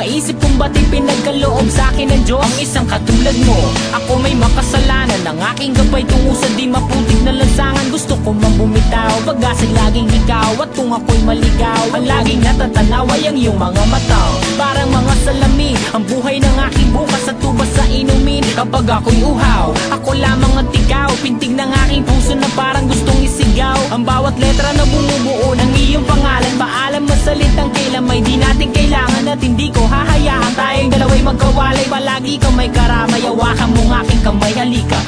Maisip kung ba't ipinagkaloob sa'kin ng Diyos ang isang katulad mo. Ako may makasalanan, ang aking gabay tungo sa di maputik na lansangan. Gusto ko man bumitaw, pag-asa'y laging ikaw. At kung ako'y maligaw, ang laging natatanaw ay ang iyong mga mata. Parang mga salamin, ang buhay ng aking bukas at tubas sa inumin. Kapag ako'y uhaw, ako lamang ang tigaw. Pintig ng aking puso na parang gustong isigaw. Ang bawat letra na bumubuo ng iyong pangalan. Paalam masalitang kailan may di natin kailangan. At hindi ko hahayaan tayong dalawa'y magkawalay. Palagi ka may karamay, hawakan mong aking kamay, halika.